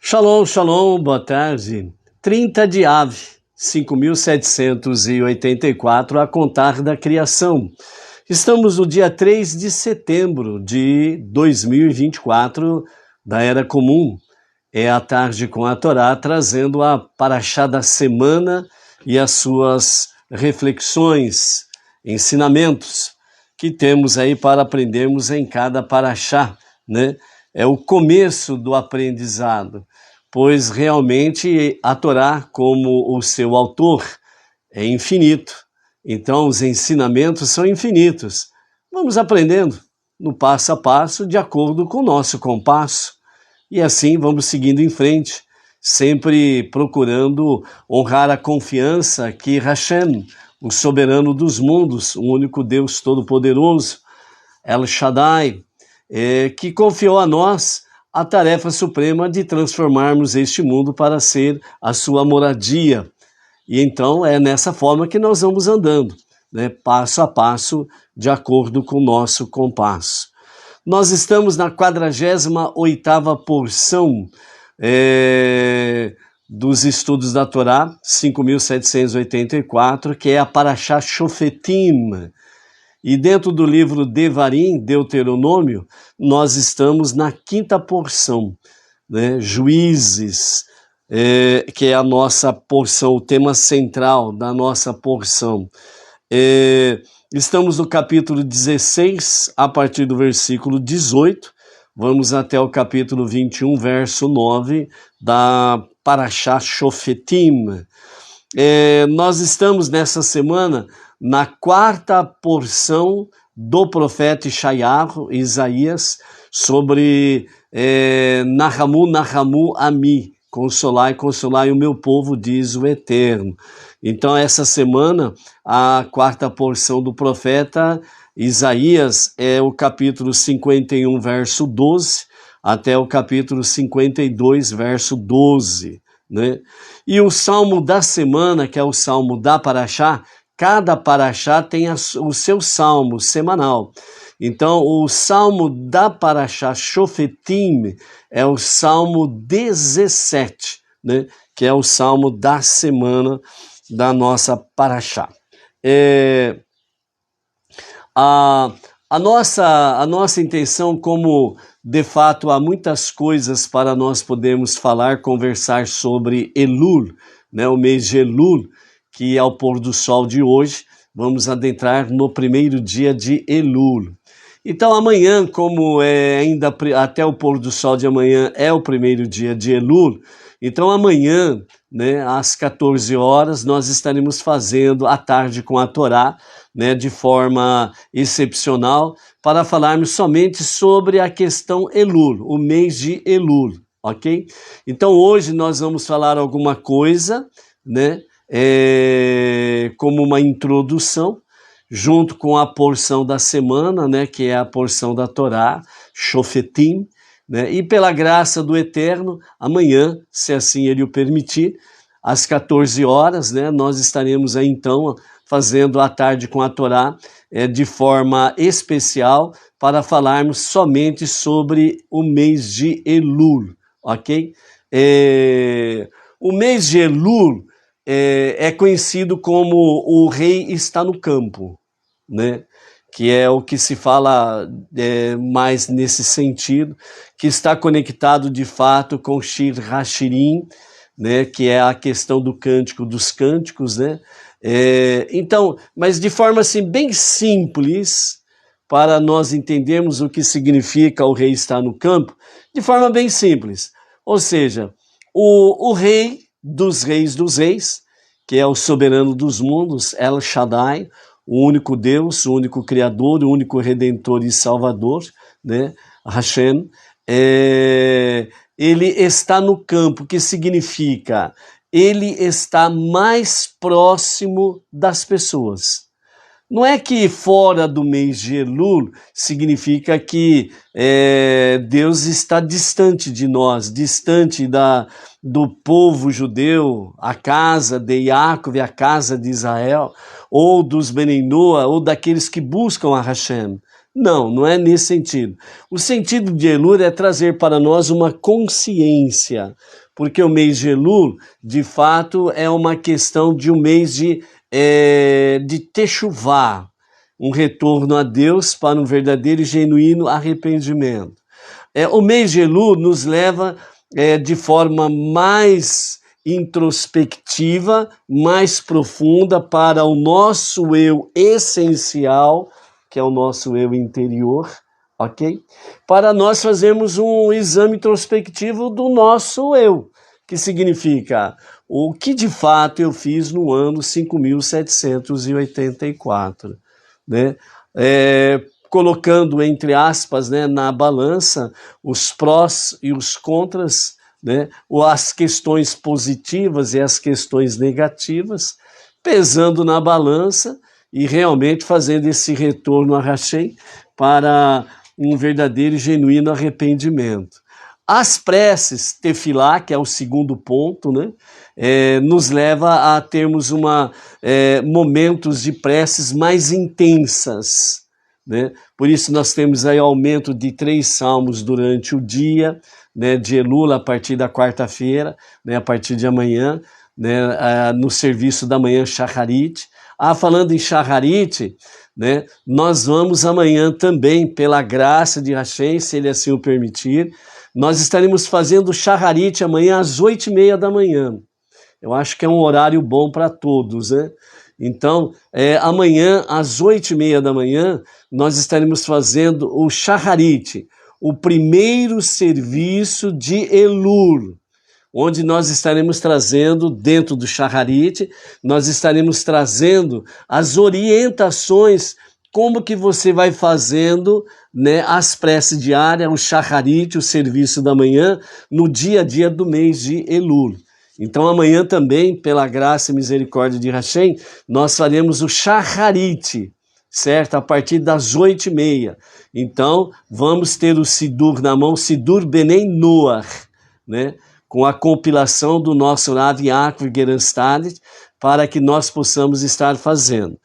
Shalom, shalom, boa tarde. 30 de Av, 5.784, a contar da criação. Estamos no dia 3 de setembro de 2024, da Era Comum. É a tarde com a Torá, trazendo a Parashá da semana e as suas reflexões, ensinamentos que temos aí para aprendermos em cada Parashá, né? É o começo do aprendizado, pois realmente a Torá, como o seu autor, é infinito. Então os ensinamentos são infinitos. Vamos aprendendo no passo a passo, de acordo com o nosso compasso. E assim vamos seguindo em frente, sempre procurando honrar a confiança que Hashem, o soberano dos mundos, o único Deus todo-poderoso, El Shaddai, que confiou a nós a tarefa suprema de transformarmos este mundo para ser a sua moradia. E então é nessa forma que nós vamos andando, né, passo a passo, de acordo com o nosso compasso. Nós estamos na 48ª porção dos estudos da Torá, 5.784, que é a Parashá Shofetim. E dentro do livro Devarim, Deuteronômio, nós estamos na 5ª porção, né? Juízes, que é a nossa porção, o tema central da nossa porção. Estamos no capítulo 16, a partir do versículo 18, vamos até o capítulo 21, verso 9, da Parashá Shofetim. Nós estamos nessa semana na 4ª porção do profeta Isaías, sobre Nahamu Ami, consolai, consolai o meu povo, diz o Eterno. Então essa semana, a 4ª porção do profeta Isaías é o capítulo 51, verso 12, até o capítulo 52, verso 12, né? E o salmo da semana, que é o salmo da Parashá, cada Parashá tem o seu salmo semanal. Então, o salmo da Parashá Shofetim é o salmo 17, né? Que é o salmo da semana da nossa Parashá. A nossa intenção, como de fato há muitas coisas para nós podermos falar, conversar sobre Elul, né? O mês de Elul, que ao pôr do sol de hoje, vamos adentrar no primeiro dia de Elul. Então amanhã, como ainda até o pôr do sol de amanhã é o primeiro dia de Elul, então amanhã, né, às 14 horas, nós estaremos fazendo a tarde com a Torá, né, de forma excepcional, para falarmos somente sobre a questão Elul, o mês de Elul, ok? Então hoje nós vamos falar alguma coisa, né, como uma introdução, junto com a porção da semana, né, que é a porção da Torá, Shofetim, né, e pela graça do Eterno, amanhã, se assim Ele o permitir, às 14 horas, né, nós estaremos aí então fazendo a tarde com a Torá de forma especial para falarmos somente sobre o mês de Elul, ok? O mês de Elul é conhecido como o rei está no campo, né? Que é o que se fala mais nesse sentido, que está conectado de fato com Shir Hashirim, né? Que é a questão do cântico dos cânticos, né? Então, mas de forma assim bem simples, para nós entendermos o que significa o rei estar no campo, de forma bem simples, ou seja, o rei dos reis, que é o soberano dos mundos, El Shaddai, o único Deus, o único Criador, o único Redentor e Salvador, né? Hashem, ele está no campo, que significa, ele está mais próximo das pessoas. Não é que fora do mês de Elul significa que Deus está distante de nós, distante do povo judeu, a casa de Yaakov, a casa de Israel, ou dos Benei Noa, ou daqueles que buscam a Hashem. Não, não é nesse sentido. O sentido de Elul é trazer para nós uma consciência, porque o mês de Elul, de fato, é uma questão de um mês de Techuvá, um retorno a Deus para um verdadeiro e genuíno arrependimento. O mês de Elul nos leva de forma mais introspectiva, mais profunda para o nosso eu essencial, que é o nosso eu interior, ok? Para nós fazermos um exame introspectivo do nosso eu, que significa o que de fato eu fiz no ano 5.784, né? Colocando entre aspas, né, na balança os prós e os contras, né, as questões positivas e as questões negativas, pesando na balança e realmente fazendo esse retorno a Hashem para um verdadeiro e genuíno arrependimento. As preces, tefilá, que é o segundo ponto, né, nos leva a termos momentos de preces mais intensas, né? Por isso nós temos aí aumento de 3 salmos durante o dia, né, de Elul a partir da quarta-feira, né, a partir de amanhã, né, no serviço da manhã Shacharit. Falando em Shacharit, né, nós vamos amanhã também, pela graça de Hashem, se ele assim o permitir, nós estaremos fazendo Shacharit amanhã às 8h30 da manhã. Eu acho que é um horário bom para todos, né? Então, amanhã às 8h30 da manhã, nós estaremos fazendo o Shacharit, o primeiro serviço de Elul, onde nós estaremos trazendo, dentro do Shacharit, nós estaremos trazendo as orientações, como que você vai fazendo, né, as preces diárias, o Shacharit, o serviço da manhã, no dia a dia do mês de Elul. Então amanhã também, pela graça e misericórdia de Hashem, nós faremos o Shacharit, certo? A partir das 8h30. Então vamos ter o Sidur na mão, Sidur Benei Noach, né? Com a compilação do nosso Rav Yaakov Gerenstadt, para que nós possamos estar fazendo.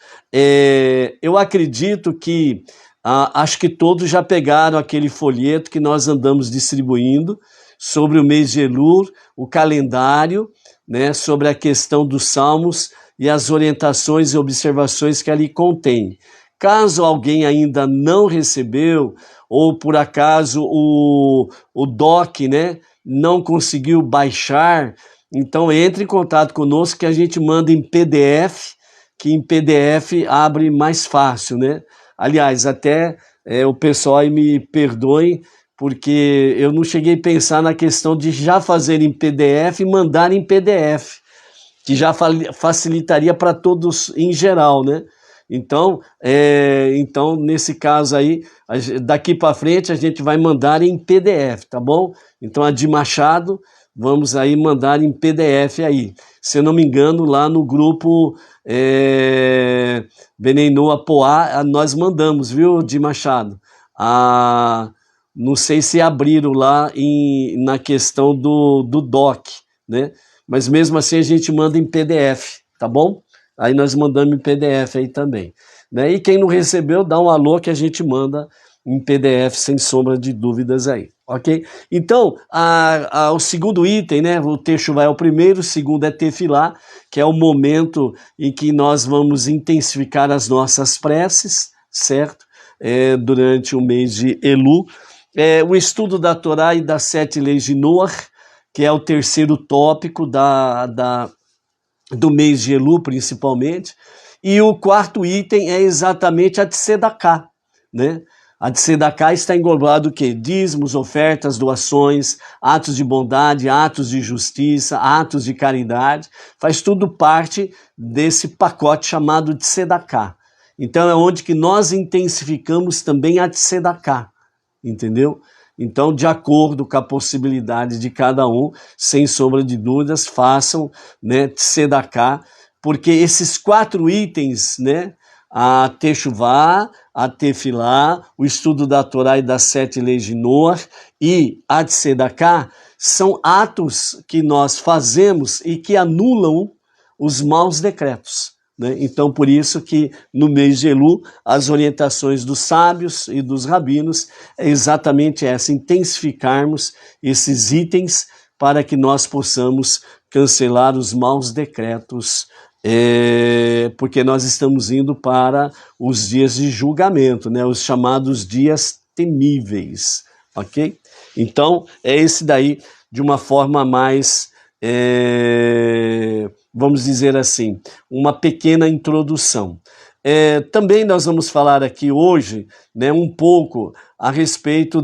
Eu acredito que, acho que todos já pegaram aquele folheto que nós andamos distribuindo, sobre o mês de Elul, o calendário, né, sobre a questão dos salmos e as orientações e observações que ali contém. Caso alguém ainda não recebeu, ou por acaso o doc, né, não conseguiu baixar, então entre em contato conosco que a gente manda em PDF, que em PDF abre mais fácil, né? Aliás, até o pessoal aí me perdoe, porque eu não cheguei a pensar na questão de já fazer em PDF e mandar em PDF, que já facilitaria para todos em geral, né? Então, nesse caso aí, daqui para frente a gente vai mandar em PDF, tá bom? Então, a de Machado, vamos aí mandar em PDF aí. Se eu não me engano, lá no grupo Benei Noach Poá, nós mandamos, viu, de Machado? Não sei se abriram lá na questão do doc, né? Mas mesmo assim a gente manda em PDF, tá bom? Aí nós mandamos em PDF aí também, né? E quem não recebeu, dá um alô que a gente manda em PDF sem sombra de dúvidas aí, ok? Então, o segundo item, né? O Techuvá é o primeiro, o segundo é Tefilá, que é o momento em que nós vamos intensificar as nossas preces, certo? Durante o mês de Elul. O estudo da Torá e das 7 leis de Noach, que é o terceiro tópico do mês de Elul, principalmente. E o quarto item é exatamente a Tzedakah, né? A Tzedakah está englobado o quê? Dízimos, ofertas, doações, atos de bondade, atos de justiça, atos de caridade. Faz tudo parte desse pacote chamado Tzedakah. Então é onde que nós intensificamos também a Tzedakah. Entendeu? Então, de acordo com a possibilidade de cada um, sem sombra de dúvidas, façam, né, Tzedakah, porque esses 4 itens, né, a Techuvá, a Tefilá, o estudo da Torá e das 7 leis de Noach e a Tzedakah, são atos que nós fazemos e que anulam os maus decretos, né? Então, por isso que no mês de Elul, as orientações dos sábios e dos rabinos é exatamente essa, intensificarmos esses itens para que nós possamos cancelar os maus decretos, porque nós estamos indo para os dias de julgamento, né? Os chamados dias temíveis, ok? Então, é esse daí de uma forma mais, vamos dizer assim, uma pequena introdução. Também nós vamos falar aqui hoje, né, um pouco a respeito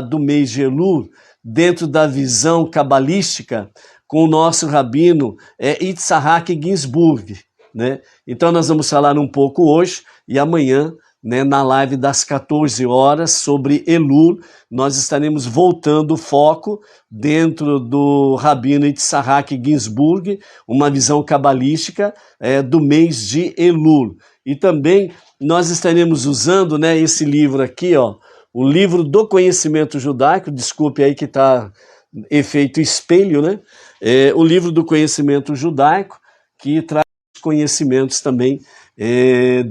do mês de Elul, dentro da visão cabalística, com o nosso rabino Yitzhak Ginsburg, né? Então nós vamos falar um pouco hoje e amanhã, né, na live das 14 horas sobre Elul, nós estaremos voltando o foco dentro do rabino Yitzhak Ginsburg, uma visão cabalística do mês de Elul. E também nós estaremos usando, né, esse livro aqui, ó, o livro do conhecimento judaico, desculpe aí que está efeito espelho, né? O livro do conhecimento judaico, que traz conhecimentos também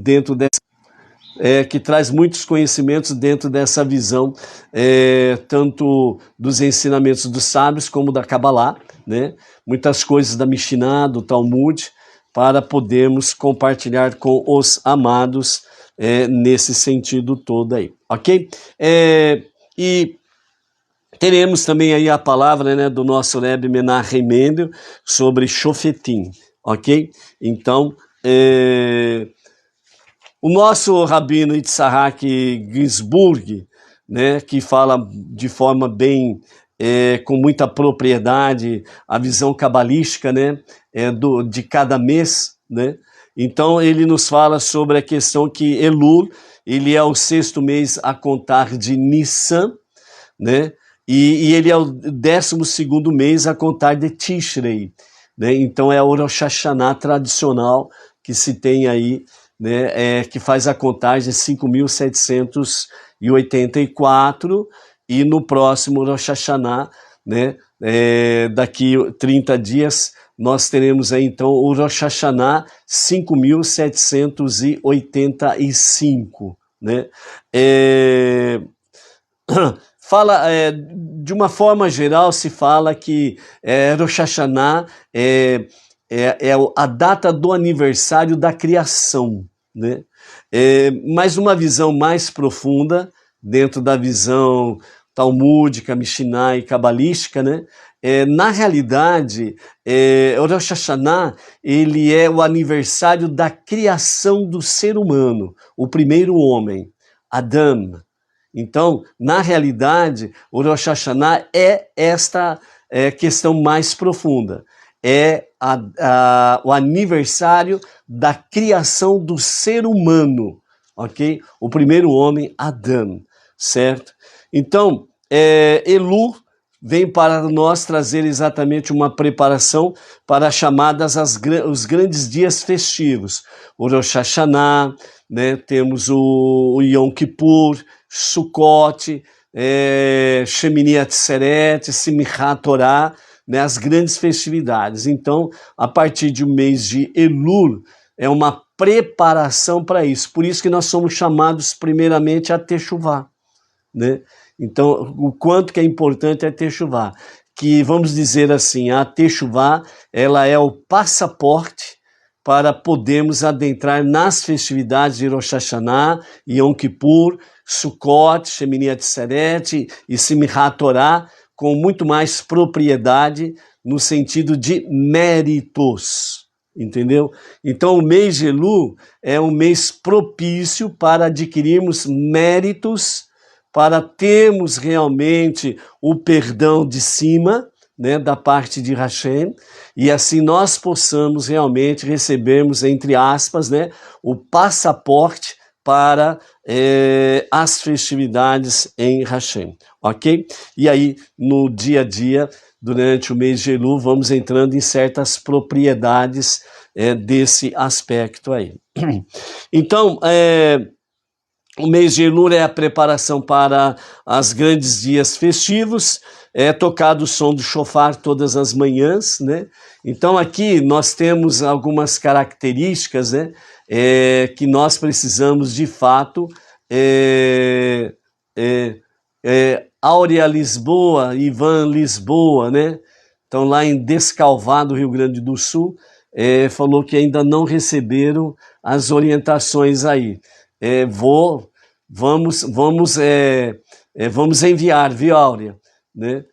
dentro dessa, que traz muitos conhecimentos dentro dessa visão, tanto dos ensinamentos dos sábios como da Kabbalah, né? Muitas coisas da Mishnah, do Talmud, para podermos compartilhar com os amados nesse sentido todo aí, ok? E teremos também aí a palavra, né, do nosso Rebbe Menachem Mendel sobre Shofetim, ok? Então, o nosso rabino Yitzhak Ginsburg, né, que fala de forma bem, com muita propriedade, a visão cabalística, né, de cada mês, né? Então ele nos fala sobre a questão que Elul, ele é o 6º mês a contar de Nissan, né? E ele é o 12º mês a contar de Tishrei, né? Então é o Rosh Hashanah tradicional que se tem aí, né? Que faz a contagem de 5.784, e no próximo Rosh Hashanah, né? Daqui 30 dias, nós teremos aí então o Rosh Hashanah 5.785, né? Fala, de uma forma geral, se fala que Rosh Hashanah é a data do aniversário da criação, né? Mas uma visão mais profunda, dentro da visão talmúdica, mishnah e cabalística, né? Na realidade, o Rosh Hashanah, ele é o aniversário da criação do ser humano, o primeiro homem, Adam. Então, na realidade, o Rosh Hashanah é esta questão mais profunda. É o aniversário da criação do ser humano, ok? O primeiro homem, Adam, certo? Então, Elul vem para nós trazer exatamente uma preparação para as chamadas os grandes dias festivos. O Rosh Hashanah, né? Temos o Yom Kippur, Sukkot, Shemini Atzeret, Simchat Torah, né? As grandes festividades. Então, a partir do mês de Elul, é uma preparação para isso. Por isso que nós somos chamados primeiramente a Teshuvah, né? Então, o quanto que é importante a Teshuvah, que vamos dizer assim, a Teshuvah, ela é o passaporte para podermos adentrar nas festividades de Rosh Hashanah, Yom Kippur, Sukkot, Shemini Atzeret e Simchat Torah, com muito mais propriedade no sentido de méritos, entendeu? Então o mês de Elul é um mês propício para adquirirmos méritos, para termos realmente o perdão de cima, né, da parte de Hashem, e assim nós possamos realmente recebermos, entre aspas, né, o passaporte para as festividades em Hashem, ok? E aí, no dia a dia, durante o mês de Elul, vamos entrando em certas propriedades desse aspecto aí. Então, O mês de Elul é a preparação para os grandes dias festivos, é tocado o som do shofar todas as manhãs, né? Então aqui nós temos algumas características, né, que nós precisamos de fato, Áurea Lisboa, Ivan Lisboa, né? Então lá em Descalvado, Rio Grande do Sul, falou que ainda não receberam as orientações aí. Vamos enviar, viu, Áurea? Né?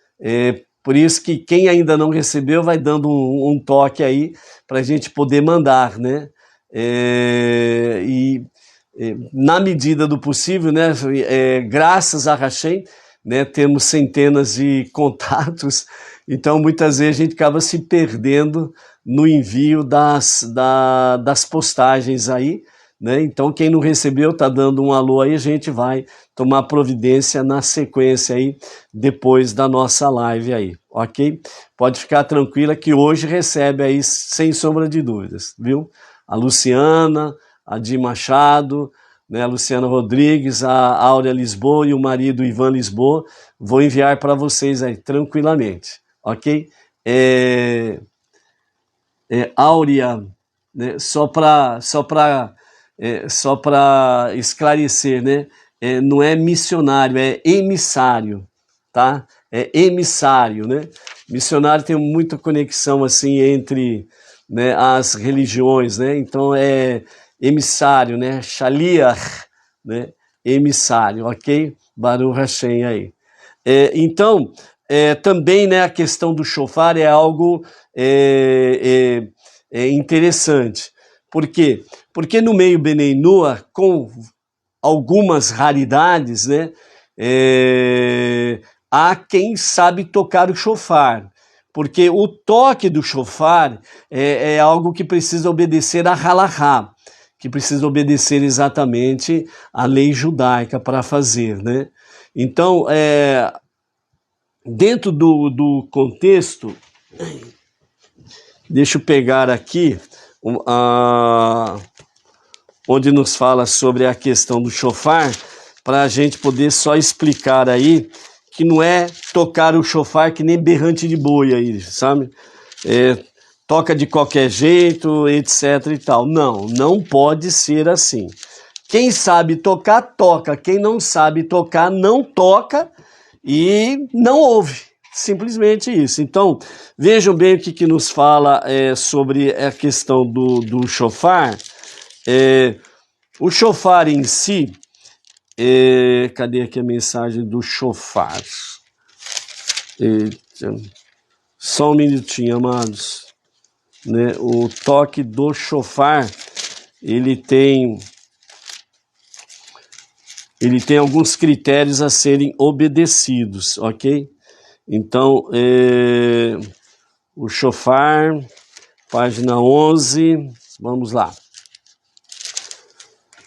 Por isso que quem ainda não recebeu vai dando um toque aí para a gente poder mandar, né? Na medida do possível, né? Graças a Hashem, né? Temos centenas de contatos, então muitas vezes a gente acaba se perdendo no envio das postagens aí, né? Então quem não recebeu tá dando um alô aí, a gente vai tomar providência na sequência aí, depois da nossa live aí, ok? Pode ficar tranquila que hoje recebe aí sem sombra de dúvidas, viu? A Luciana, a Di Machado, né, a Luciana Rodrigues, a Áurea Lisboa e o marido Ivan Lisboa, vou enviar para vocês aí tranquilamente, ok? Áurea, né, só para esclarecer, né? Não é missionário, é emissário, tá? É emissário, né? Missionário tem muita conexão assim entre, né, as religiões, né? Então é emissário, né? Shaliach, né? Emissário, ok? Baruch Hashem aí. Então, também, né, a questão do shofar é algo interessante. Por quê? Porque no meio Bnei Noach, com algumas raridades, né, há quem sabe tocar o shofar, porque o toque do shofar é algo que precisa obedecer a halahá, que precisa obedecer exatamente a lei judaica para fazer, né? Então, dentro do contexto, deixa eu pegar aqui onde nos fala sobre a questão do shofar, para a gente poder só explicar aí que não é tocar o shofar que nem berrante de boi aí, sabe? Toca de qualquer jeito, etc e tal. Não, não pode ser assim. Quem sabe tocar, toca. Quem não sabe tocar, não toca e não ouve. Simplesmente isso. Então, vejam bem o que nos fala sobre a questão do shofar. O shofar em si, cadê aqui a mensagem do shofar? Só um minutinho, amados. Né? O toque do shofar, ele tem alguns critérios a serem obedecidos, ok? Então, o shofar, página 11, vamos lá.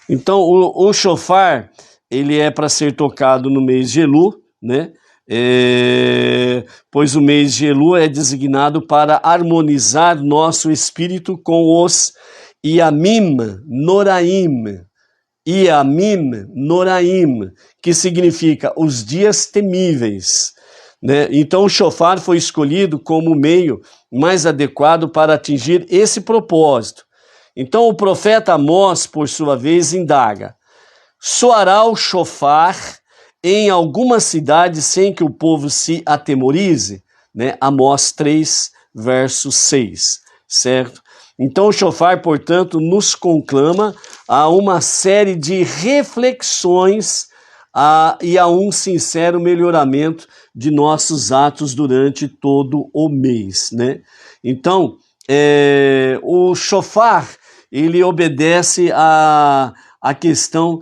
Então, o shofar, ele é para ser tocado no mês de Elul, né? Pois o mês de Elul é designado para harmonizar nosso espírito com os Yamim Noraim, que significa os dias temíveis, né? Então o shofar foi escolhido como o meio mais adequado para atingir esse propósito. Então o profeta Amós, por sua vez, indaga: soará o shofar em alguma cidade sem que o povo se atemorize? Né? Amós 3, verso 6, certo? Então o shofar, portanto, nos conclama a uma série de reflexões e a um sincero melhoramento de nossos atos durante todo o mês, né? Então, o shofar, ele obedece a questão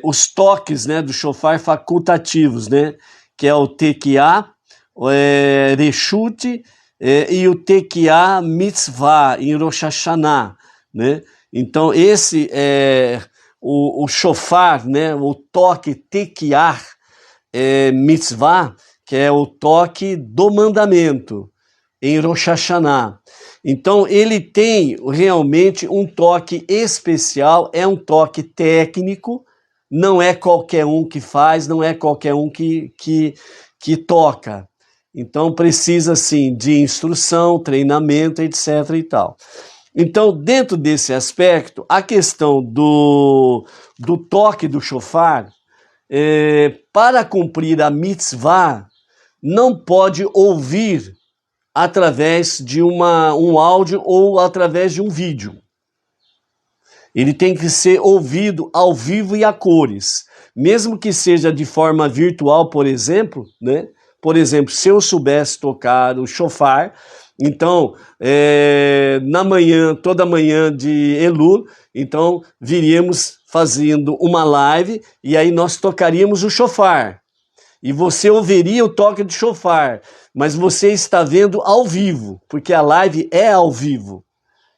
os toques, né, do shofar facultativos, né, que é o tekiá, reshut, e o tekiá mitzvah em Rosh Hashanah, né? Então esse é o shofar, né, o toque tekiá mitzvah, que é o toque do mandamento em Rosh Hashanah. Então ele tem realmente um toque especial, é um toque técnico, não é qualquer um que faz, não é qualquer um que toca. Então precisa sim de instrução, treinamento, etc. e tal. Então, dentro desse aspecto, a questão do toque do shofar, para cumprir a mitzvah, não pode ouvir através de um áudio ou através de um vídeo. Ele tem que ser ouvido ao vivo e a cores. Mesmo que seja de forma virtual, por exemplo, né? Por exemplo, se eu soubesse tocar o shofar, então, na manhã, toda manhã de Elul, então viríamos fazendo uma live e aí nós tocaríamos o shofar. E você ouviria o toque do shofar, mas você está vendo ao vivo, porque a live é ao vivo.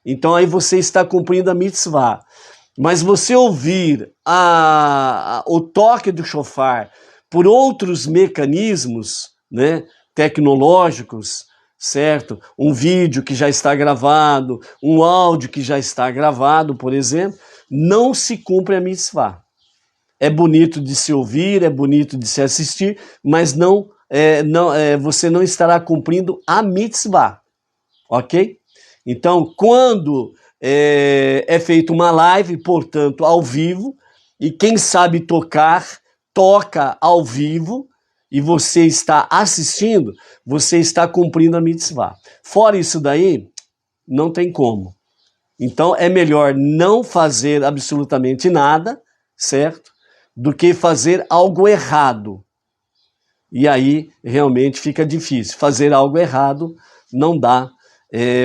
Então aí você está cumprindo a mitzvah. Mas você ouvir o toque do shofar por outros mecanismos, né, tecnológicos, certo? Um vídeo que já está gravado, um áudio que já está gravado, por exemplo, não se cumpre a mitzvah. É bonito de se ouvir, é bonito de se assistir, mas você não estará cumprindo a mitzvah, ok? Então, quando é feita uma live, portanto, ao vivo, e quem sabe tocar, toca ao vivo, e você está assistindo, você está cumprindo a mitzvah. Fora isso daí, não tem como. Então, é melhor não fazer absolutamente nada, certo? Do que fazer algo errado. E aí, realmente, fica difícil. Fazer algo errado não dá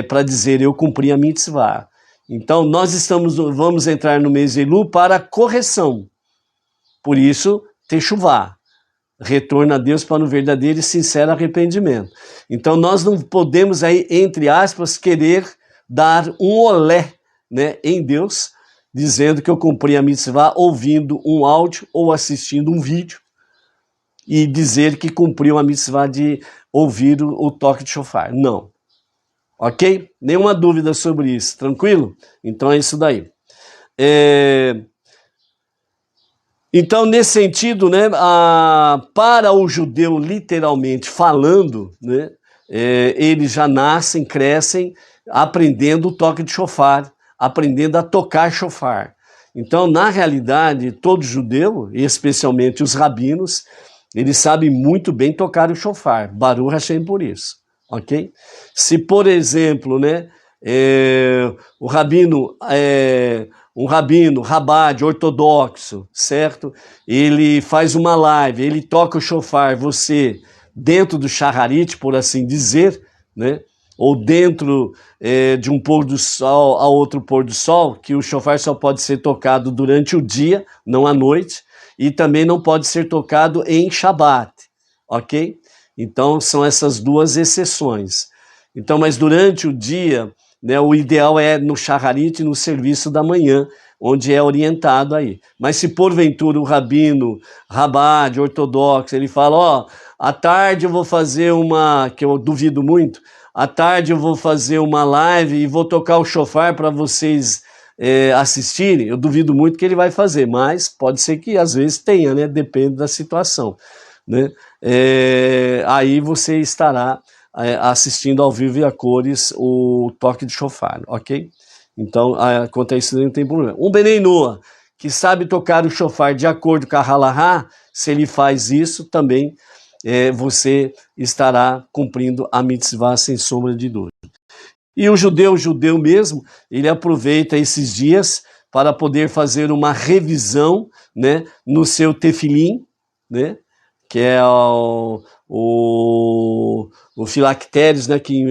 para dizer eu cumpri a mitzvah. Então, nós vamos entrar no mês de Elul para correção. Por isso, techuvá. Retorno a Deus para um verdadeiro e sincero arrependimento. Então, nós não podemos aí, entre aspas, querer dar um olé, né, em Deus, dizendo que eu cumpri a mitzvah ouvindo um áudio ou assistindo um vídeo e dizer que cumpriu a mitzvah de ouvir o toque de shofar. Não. Ok? Nenhuma dúvida sobre isso. Tranquilo? Então é isso daí. Então, nesse sentido, né, para o judeu, literalmente falando, né, eles já nascem, crescem, aprendendo o toque de shofar, aprendendo a tocar shofar. Então, na realidade, todo judeu, e especialmente os rabinos, eles sabem muito bem tocar o shofar. Baruch Hashem por isso, ok? Se, por exemplo, né, um rabino, rabade, ortodoxo, certo? Ele faz uma live, ele toca o shofar, você, dentro do shacharit, por assim dizer, né? Ou dentro de um pôr do sol a outro pôr do sol, que o shofar só pode ser tocado durante o dia, não à noite, e também não pode ser tocado em Shabat, ok? Então, são essas duas exceções. Então, mas durante o dia, né, o ideal é no shacharit, no serviço da manhã, onde é orientado aí. Mas se porventura o rabino, rabade, ortodoxo, ele fala, ó, à tarde eu vou fazer que eu duvido muito, à tarde eu vou fazer uma live e vou tocar o shofar para vocês assistirem, eu duvido muito que ele vai fazer, mas pode ser que às vezes tenha, né? Depende da situação, né? Aí você estará assistindo ao vivo e a cores o toque de shofar, ok? Então, quanto a isso não tem problema. Um Benei Noah, que sabe tocar o shofar de acordo com a halahá, se ele faz isso, também você estará cumprindo a mitzvah sem sombra de dúvida. E o judeu mesmo, ele aproveita esses dias para poder fazer uma revisão, né, no seu tefilim, né, que é o filactérios, né, que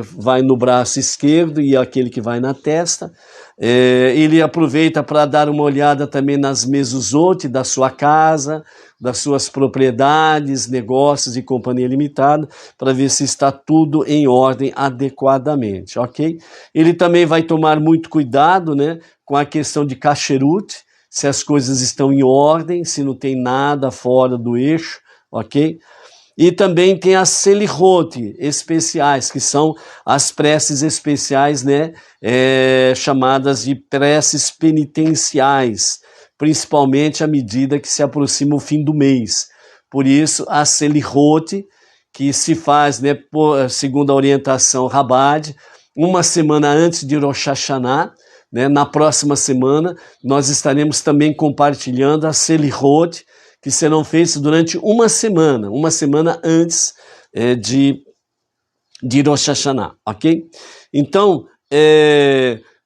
vai no braço esquerdo e aquele que vai na testa. Ele aproveita para dar uma olhada também nas mezuzot da sua casa, das suas propriedades, negócios e companhia limitada, para ver se está tudo em ordem adequadamente, ok? Ele também vai tomar muito cuidado, né, com a questão de kasherut, se as coisas estão em ordem, se não tem nada fora do eixo, ok? E também tem as Selihot especiais, que são as preces especiais, né, chamadas de preces penitenciais, principalmente à medida que se aproxima o fim do mês. Por isso, a Selihot, que se faz, né, segundo a orientação Chabad, uma semana antes de Rosh Hashanah, né, na próxima semana, nós estaremos também compartilhando a Selihot, que serão feitos durante uma semana antes de Rosh Hashanah, ok? Então,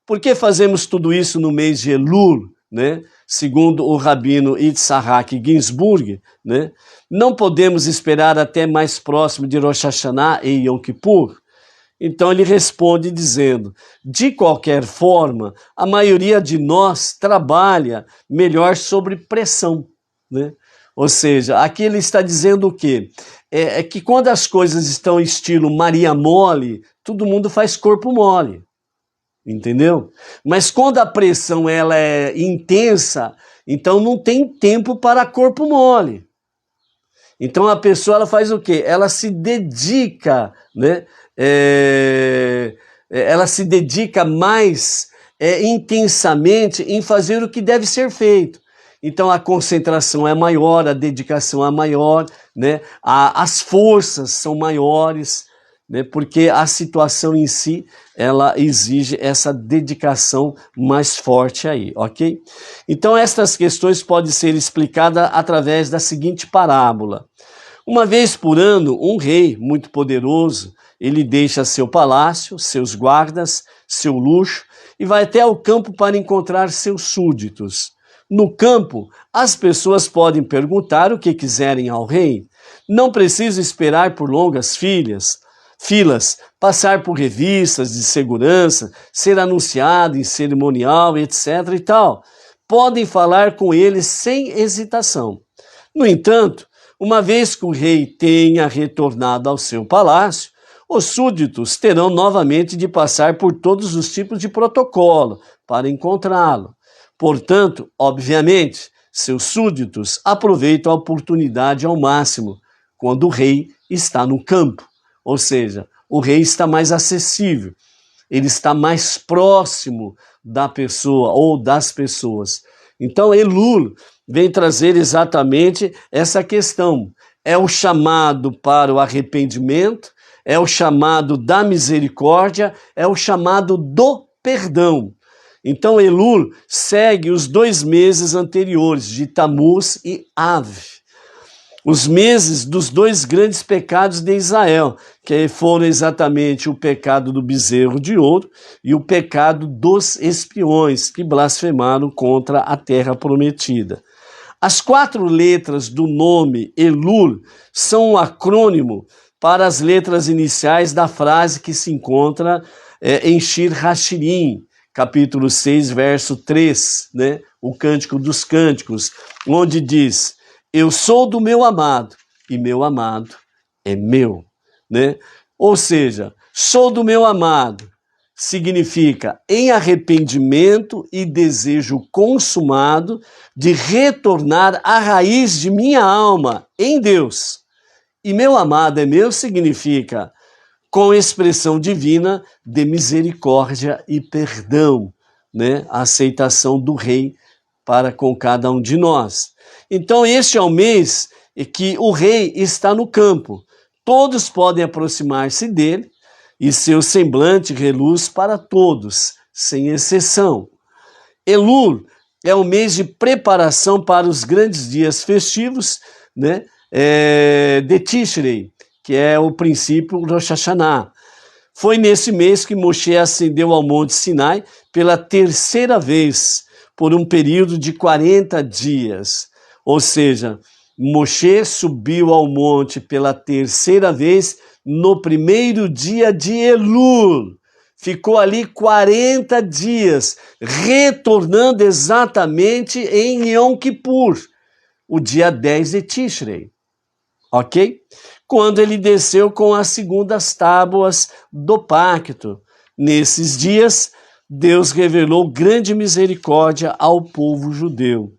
por que fazemos tudo isso no mês de Elul, né? Segundo o rabino Yitzhak Ginsburg, né? Não podemos esperar até mais próximo de Rosh Hashanah e Yom Kippur. Então ele responde dizendo, de qualquer forma, a maioria de nós trabalha melhor sob pressão, né? Ou seja, aqui ele está dizendo o quê? É que quando as coisas estão estilo Maria mole, todo mundo faz corpo mole, entendeu? Mas quando a pressão ela é intensa, então não tem tempo para corpo mole. Então a pessoa ela faz o quê? Ela se dedica, né? Ela se dedica mais intensamente em fazer o que deve ser feito. Então a concentração é maior, a dedicação é maior, né? As forças são maiores, né? Porque a situação em si, ela exige essa dedicação mais forte aí, ok? Então estas questões podem ser explicadas através da seguinte parábola. Uma vez por ano, um rei muito poderoso, ele deixa seu palácio, seus guardas, seu luxo e vai até o campo para encontrar seus súditos. No campo, as pessoas podem perguntar o que quiserem ao rei. Não precisa esperar por longas filas, passar por revistas de segurança, ser anunciado em cerimonial, etc. e tal. Podem falar com ele sem hesitação. No entanto, uma vez que o rei tenha retornado ao seu palácio, os súditos terão novamente de passar por todos os tipos de protocolo para encontrá-lo. Portanto, obviamente, seus súditos aproveitam a oportunidade ao máximo quando o rei está no campo. Ou seja, o rei está mais acessível, ele está mais próximo da pessoa ou das pessoas. Então, Elul vem trazer exatamente essa questão. É o chamado para o arrependimento, é o chamado da misericórdia, é o chamado do perdão. Então, Elul segue os 2 meses anteriores, de Tammuz e Av. Os meses dos 2 grandes pecados de Israel, que foram exatamente o pecado do bezerro de ouro e o pecado dos espiões, que blasfemaram contra a terra prometida. As 4 letras do nome Elul são um acrônimo para as letras iniciais da frase que se encontra em Shir Hashirim, capítulo 6, verso 3, né? O Cântico dos Cânticos, onde diz, eu sou do meu amado e meu amado é meu, né? Ou seja, sou do meu amado significa em arrependimento e desejo consumado de retornar à raiz de minha alma em Deus. E meu amado é meu significa com expressão divina de misericórdia e perdão, né? A aceitação do rei para com cada um de nós. Então este é o mês em que o rei está no campo. Todos podem aproximar-se dele e seu semblante reluz para todos, sem exceção. Elul é o mês de preparação para os grandes dias festivos, né? De Tishrei, que é o princípio Rosh Hashanah. Foi nesse mês que Moshe ascendeu ao Monte Sinai pela 3ª vez, por um período de 40 dias. Ou seja, Moshe subiu ao monte pela 3ª vez no primeiro dia de Elul. Ficou ali 40 dias, retornando exatamente em Yom Kippur, o dia 10 de Tishrei. Ok? Quando ele desceu com as 2ª tábuas do pacto. Nesses dias, Deus revelou grande misericórdia ao povo judeu.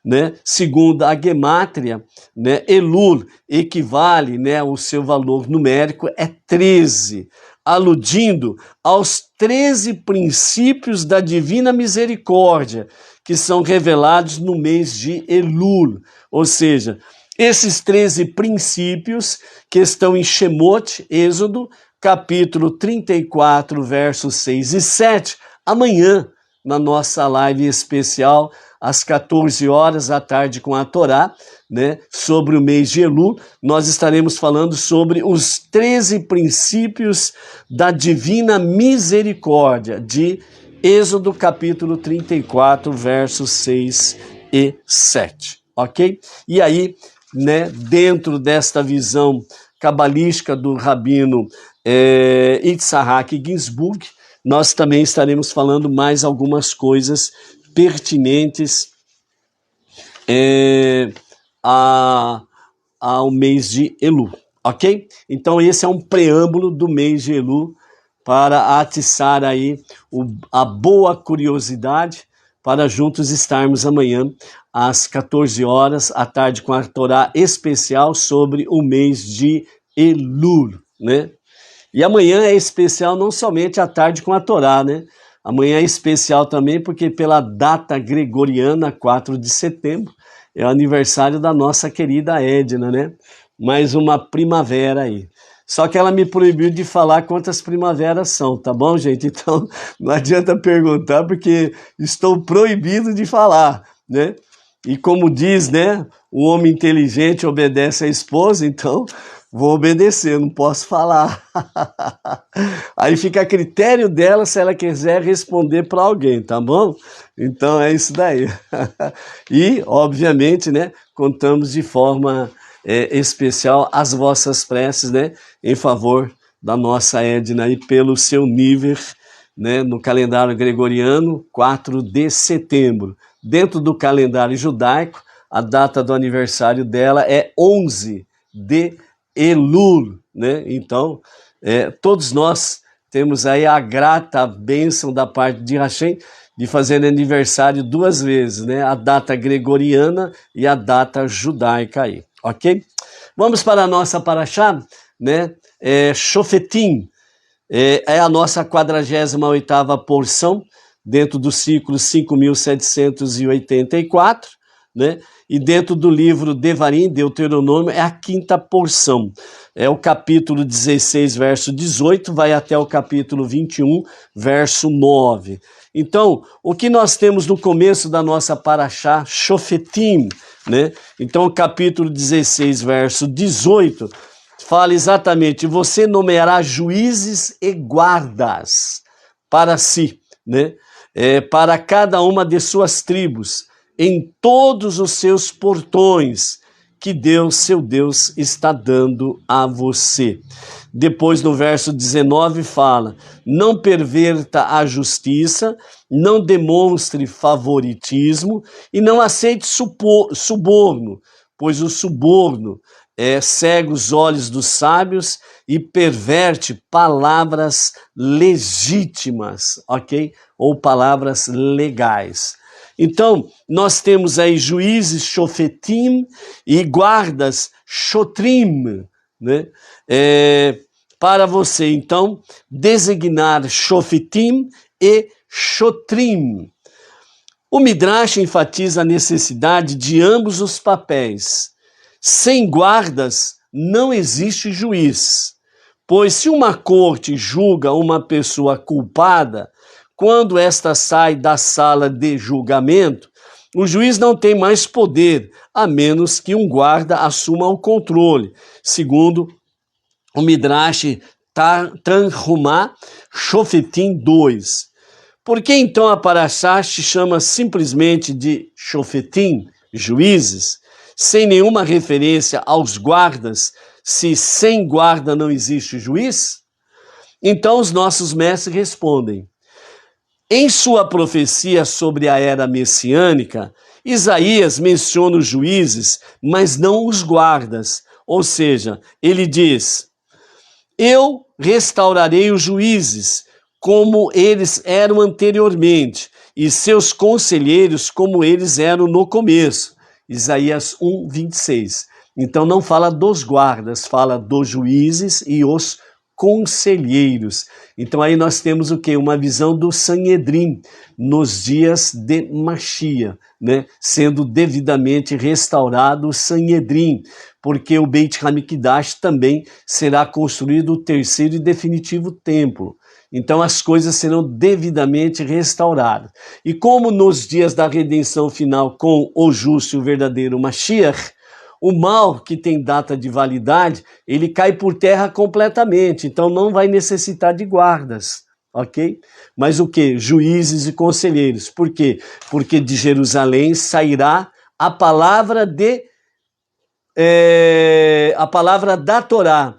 né, segundo a gemátria, né, Elul equivale, né, o seu valor numérico é 13, aludindo aos 13 princípios da divina misericórdia, que são revelados no mês de Elul, ou seja, esses 13 princípios que estão em Shemot, Êxodo, capítulo 34, versos 6 e 7, amanhã, na nossa live especial, às 14 horas da tarde com a Torá, né, sobre o mês de Elul, nós estaremos falando sobre os 13 princípios da divina misericórdia, de Êxodo capítulo 34, versos 6 e 7, ok? E aí, né, dentro desta visão cabalística do rabino Yitzhak Ginsburg, nós também estaremos falando mais algumas coisas pertinentes ao mês de Elul, ok? Então esse é um preâmbulo do mês de Elul para atiçar aí a boa curiosidade para juntos estarmos amanhã às 14 horas à tarde com a Torá especial sobre o mês de Elul, né? E amanhã é especial não somente à tarde com a Torá, né? Amanhã é especial também porque pela data gregoriana, 4 de setembro, é o aniversário da nossa querida Edna, né? Mais uma primavera aí. Só que ela me proibiu de falar quantas primaveras são, tá bom, gente? Então não adianta perguntar porque estou proibido de falar, né? E como diz, né? O homem inteligente obedece à esposa, então vou obedecer, não posso falar. Aí fica a critério dela se ela quiser responder para alguém, tá bom? Então é isso daí. E, obviamente, né, contamos de forma especial as vossas preces, né, em favor da nossa Edna e pelo seu nível, né, no calendário gregoriano, 4 de setembro. Dentro do calendário judaico, a data do aniversário dela é 11 de Elul, né? Então, todos nós temos aí a grata bênção da parte de Hashem de fazer aniversário 2 vezes, né? A data gregoriana e a data judaica aí, ok? Vamos para a nossa paraxá, né? Shofetim, é a nossa 48ª porção, dentro do ciclo 5.784, né? E dentro do livro Devarim, Deuteronômio, é a 5ª porção. É o capítulo 16, verso 18, vai até o capítulo 21, verso 9. Então, o que nós temos no começo da nossa paraxá, Shofetim, né? Então, o capítulo 16, verso 18, fala exatamente, você nomeará juízes e guardas para si, né? Para cada uma de suas tribos, em todos os seus portões, que Deus, seu Deus, está dando a você. Depois, no verso 19, fala, não perverta a justiça, não demonstre favoritismo e não aceite suborno, pois o suborno cega os olhos dos sábios e perverte palavras legítimas, ok? Ou palavras legais. Então, nós temos aí juízes Shofetim e guardas Shotrim, né? Para você, então, designar Shofetim e Shotrim. O Midrash enfatiza a necessidade de ambos os papéis. Sem guardas, não existe juiz, pois se uma corte julga uma pessoa culpada, quando esta sai da sala de julgamento, o juiz não tem mais poder, a menos que um guarda assuma o controle, segundo o Midrash Tanhumá Shofetim 2. Por que então a paraxá se chama simplesmente de Shofetim, juízes, sem nenhuma referência aos guardas, se sem guarda não existe juiz? Então os nossos mestres respondem, em sua profecia sobre a era messiânica, Isaías menciona os juízes, mas não os guardas. Ou seja, ele diz, eu restaurarei os juízes, como eles eram anteriormente, e seus conselheiros como eles eram no começo. Isaías 1, 26. Então não fala dos guardas, fala dos juízes e os conselheiros. Então aí nós temos o quê? Uma visão do Sanhedrim nos dias de Machia, né? Sendo devidamente restaurado o Sanhedrim, porque o Beit HaMikdash também será construído o terceiro e definitivo templo. Então as coisas serão devidamente restauradas. E como nos dias da redenção final com o justo e o verdadeiro Mashiach, o mal que tem data de validade, ele cai por terra completamente, então não vai necessitar de guardas, ok? Mas o que? Juízes e conselheiros. Por quê? Porque de Jerusalém sairá a palavra da Torá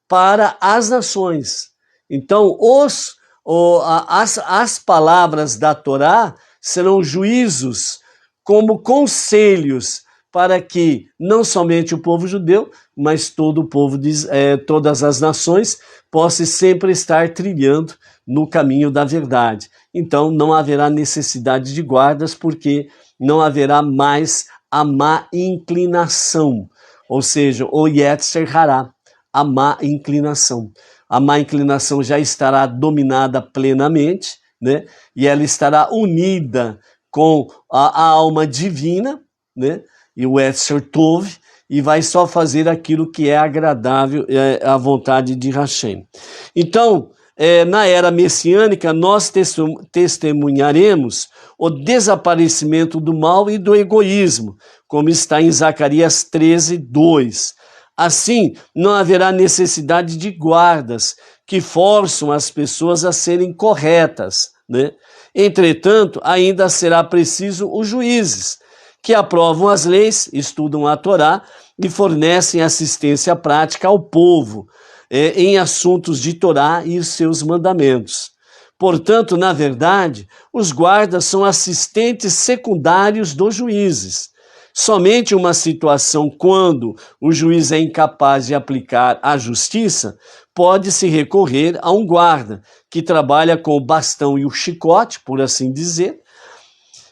para as nações. Então, as palavras da Torá serão juízos como conselhos para que não somente o povo judeu, mas todo o povo, todas as nações, possam sempre estar trilhando no caminho da verdade. Então, não haverá necessidade de guardas, porque não haverá mais a má inclinação, ou seja, o Yetzer Hará, a má inclinação. A má inclinação já estará dominada plenamente, né? E ela estará unida com a alma divina, né? E o Yetzer Tov, e vai só fazer aquilo que é agradável à vontade de Hashem. Então, na era messiânica, nós testemunharemos o desaparecimento do mal e do egoísmo, como está em Zacarias 13, 2. Assim, não haverá necessidade de guardas que forçam as pessoas a serem corretas, né? Entretanto, ainda será preciso os juízes, que aprovam as leis, estudam a Torá e fornecem assistência prática ao povo em assuntos de Torá e os seus mandamentos. Portanto, na verdade, os guardas são assistentes secundários dos juízes. Somente uma situação quando o juiz é incapaz de aplicar a justiça, pode-se recorrer a um guarda, que trabalha com o bastão e o chicote, por assim dizer,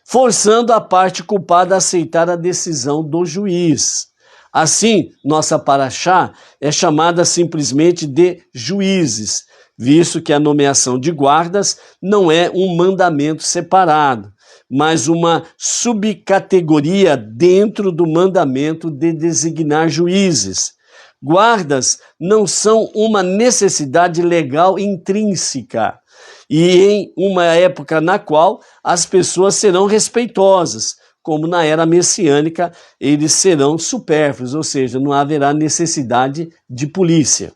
forçando a parte culpada a aceitar a decisão do juiz. Assim, nossa paraxá é chamada simplesmente de juízes, visto que a nomeação de guardas não é um mandamento separado, mas uma subcategoria dentro do mandamento de designar juízes. Guardas não são uma necessidade legal intrínseca, e em uma época na qual as pessoas serão respeitosas, como na era messiânica, eles serão supérfluos, ou seja, não haverá necessidade de polícia.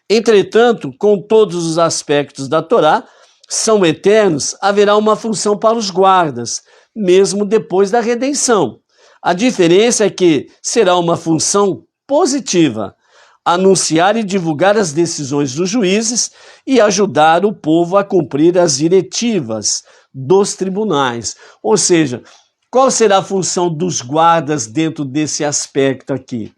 Entretanto, com todos os aspectos da Torá são eternos, haverá uma função para os guardas, mesmo depois da redenção. A diferença é que será uma função positiva, anunciar e divulgar as decisões dos juízes e ajudar o povo a cumprir as diretivas dos tribunais. Ou seja, qual será a função dos guardas dentro desse aspecto aqui?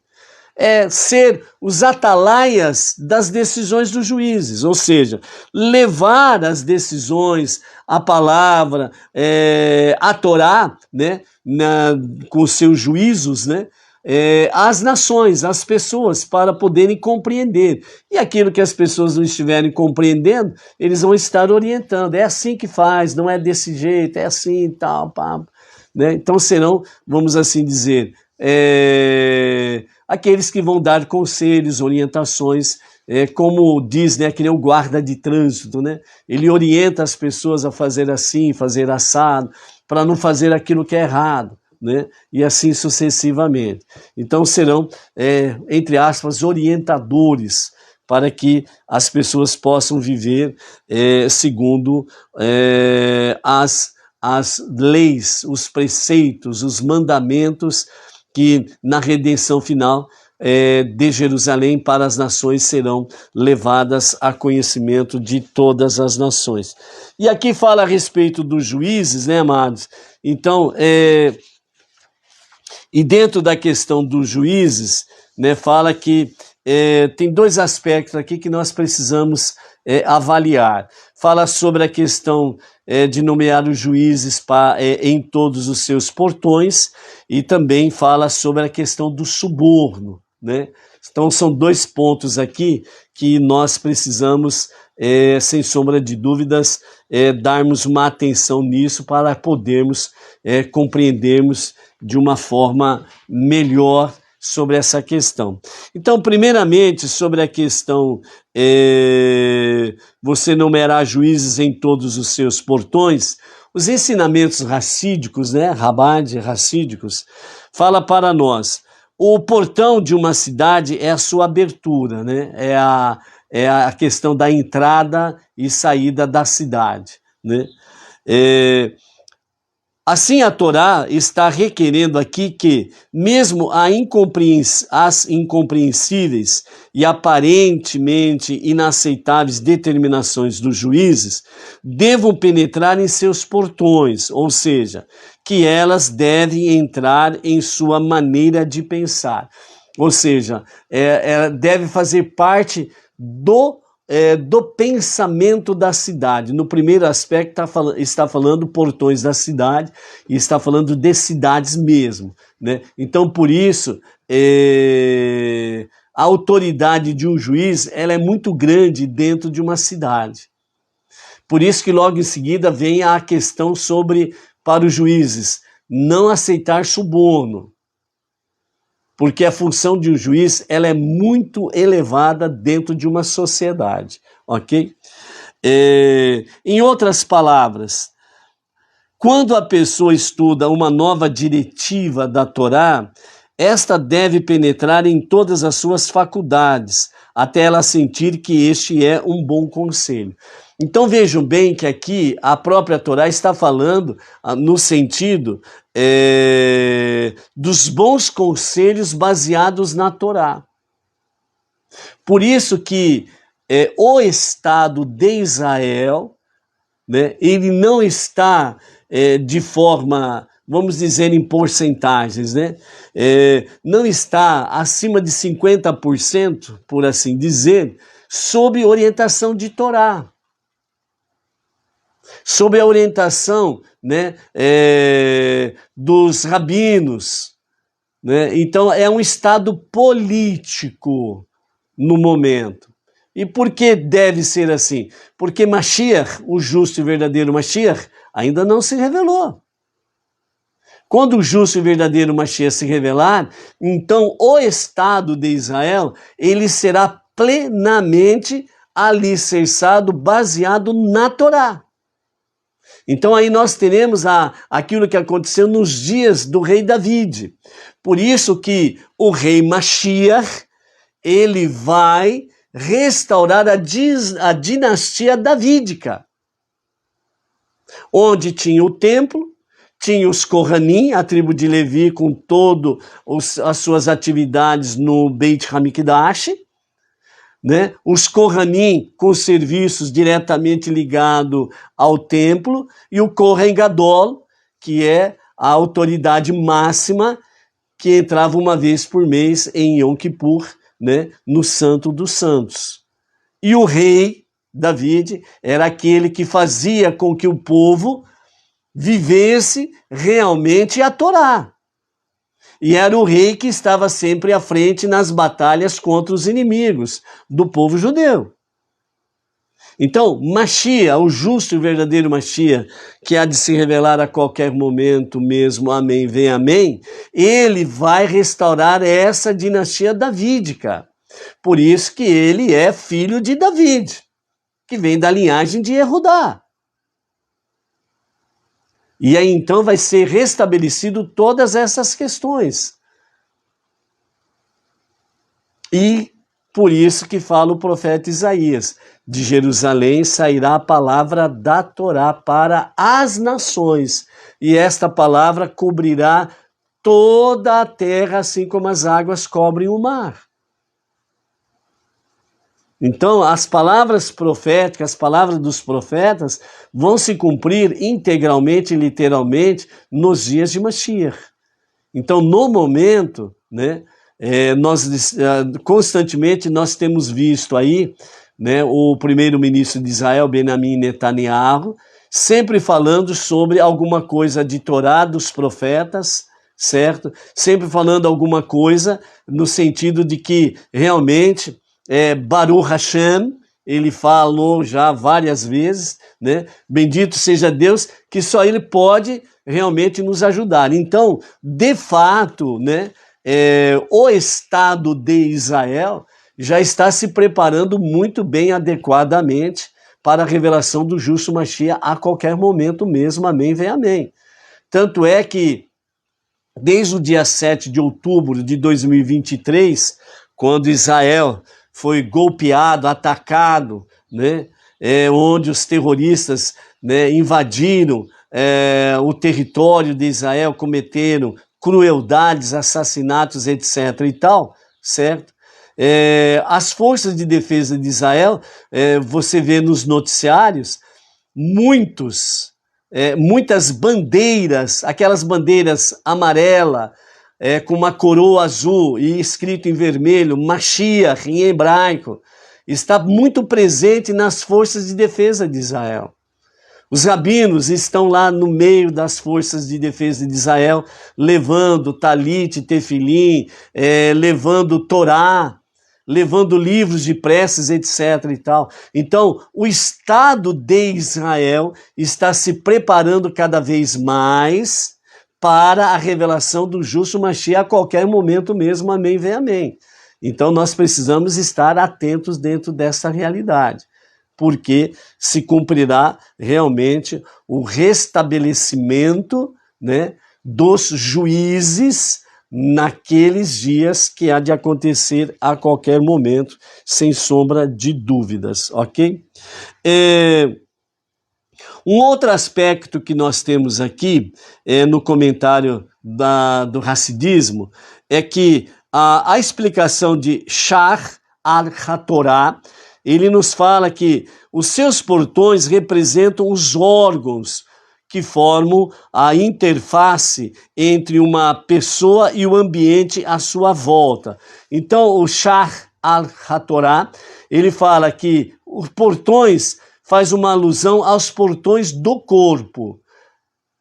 É ser os atalaias das decisões dos juízes, ou seja, levar as decisões, a palavra, a Torá, né, com os seus juízos, né, às nações, às pessoas, para poderem compreender. E aquilo que as pessoas não estiverem compreendendo, eles vão estar orientando. É assim que faz, não é desse jeito, é assim e tal, pá, né? Então serão, vamos assim dizer, aqueles que vão dar conselhos, orientações, como diz, né, que nem o guarda de trânsito, né? Ele orienta as pessoas a fazer assim, fazer assado, para não fazer aquilo que é errado, né? E assim sucessivamente. Então serão, entre aspas, orientadores para que as pessoas possam viver segundo as leis, os preceitos, os mandamentos que na redenção final de Jerusalém para as nações serão levadas a conhecimento de todas as nações. E aqui fala a respeito dos juízes, né, amados? Então, e dentro da questão dos juízes, né, fala que tem dois aspectos aqui que nós precisamos avaliar. Fala sobre a questão de nomear os juízes em todos os seus portões e também fala sobre a questão do suborno, né? Então são dois pontos aqui que nós precisamos, sem sombra de dúvidas, darmos uma atenção nisso para podermos compreendermos de uma forma melhor sobre essa questão. Então, primeiramente, sobre a questão você numerar juízes em todos os seus portões, os ensinamentos racídicos, né, Rabad, racídicos, fala para nós, o portão de uma cidade é a sua abertura, né, é a questão da entrada e saída da cidade, né. Assim, a Torá está requerendo aqui que, mesmo as incompreensíveis e aparentemente inaceitáveis determinações dos juízes, devam penetrar em seus portões, ou seja, que elas devem entrar em sua maneira de pensar. Ou seja, ela deve fazer parte do pensamento da cidade. No primeiro aspecto está falando portões da cidade e está falando de cidades mesmo, né? Então, por isso, a autoridade de um juiz ela é muito grande dentro de uma cidade. Por isso que logo em seguida vem a questão para os juízes, não aceitar suborno. Porque a função de um juiz ela é muito elevada dentro de uma sociedade, ok? Em outras palavras, quando a pessoa estuda uma nova diretiva da Torá, esta deve penetrar em todas as suas faculdades, até ela sentir que este é um bom conselho. Então vejam bem que aqui a própria Torá está falando no sentido dos bons conselhos baseados na Torá. Por isso que o Estado de Israel, né, ele não está de forma, vamos dizer, em porcentagens, né? Não está acima de 50%, por assim dizer, sob orientação de Torá. Sob a orientação, né, dos rabinos, né? Então é um estado político no momento. E por que deve ser assim? Porque Mashiach, o justo e verdadeiro Mashiach, ainda não se revelou. Quando o justo e verdadeiro Mashiach se revelar, então o Estado de Israel ele será plenamente alicerçado, baseado na Torá. Então aí nós teremos aquilo que aconteceu nos dias do rei David. Por isso que o rei Mashiach, ele vai restaurar a dinastia davídica, onde tinha o templo, tinha os Kohanim, a tribo de Levi, com todas as suas atividades no Beit HaMikdash, né? Os Kohanim com serviços diretamente ligados ao templo, e o Kohen Gadol, que é a autoridade máxima, que entrava uma vez por mês em Yom Kippur, né? No Santo dos Santos. E o rei David era aquele que fazia com que o povo vivesse realmente a Torá. E era o rei que estava sempre à frente nas batalhas contra os inimigos do povo judeu. Então, Mashiach, o justo e verdadeiro Mashiach, que há de se revelar a qualquer momento mesmo, amém, vem amém, ele vai restaurar essa dinastia davídica. Por isso que ele é filho de David, que vem da linhagem de Yehudá. E aí então vai ser restabelecido todas essas questões. E por isso que fala o profeta Isaías, de Jerusalém sairá a palavra da Torá para as nações, e esta palavra cobrirá toda a terra, assim como as águas cobrem o mar. Então, as palavras proféticas, as palavras dos profetas vão se cumprir integralmente, literalmente, nos dias de Mashiach. Então, no momento, né, Constantemente nós temos visto aí, né, o primeiro-ministro de Israel, Benjamin Netanyahu, sempre falando sobre alguma coisa de Torá, dos profetas, certo? Sempre falando alguma coisa no sentido de que realmente Baruch Hashem, ele falou já várias vezes, né? Bendito seja Deus, que só ele pode realmente nos ajudar. Então, de fato, né, o Estado de Israel já está se preparando muito bem, adequadamente, para a revelação do justo Mashiach a qualquer momento mesmo. Amém, vem amém. Tanto é que, desde o dia 7 de outubro de 2023, quando Israel foi golpeado, atacado, né, onde os terroristas, né, invadiram o território de Israel, cometeram crueldades, assassinatos, etc. e tal, certo? As forças de defesa de Israel, você vê nos noticiários, muitas bandeiras, aquelas bandeiras amarela, com uma coroa azul e escrito em vermelho, Mashiach, em hebraico, está muito presente nas forças de defesa de Israel. Os rabinos estão lá no meio das forças de defesa de Israel, levando talit, tefilim, levando Torá, levando livros de preces, etc. e tal. Então, o Estado de Israel está se preparando cada vez mais para a revelação do justo Mashiach a qualquer momento mesmo. Amém, vem amém. Então, nós precisamos estar atentos dentro dessa realidade, porque se cumprirá realmente o restabelecimento, né, dos juízes naqueles dias, que há de acontecer a qualquer momento, sem sombra de dúvidas, ok? Um outro aspecto que nós temos aqui, no comentário do Hassidismo, é que a explicação de Shach al-HaTorah, ele nos fala que os seus portões representam os órgãos que formam a interface entre uma pessoa e o ambiente à sua volta. Então, o Shach al-HaTorah, ele fala que os portões faz uma alusão aos portões do corpo.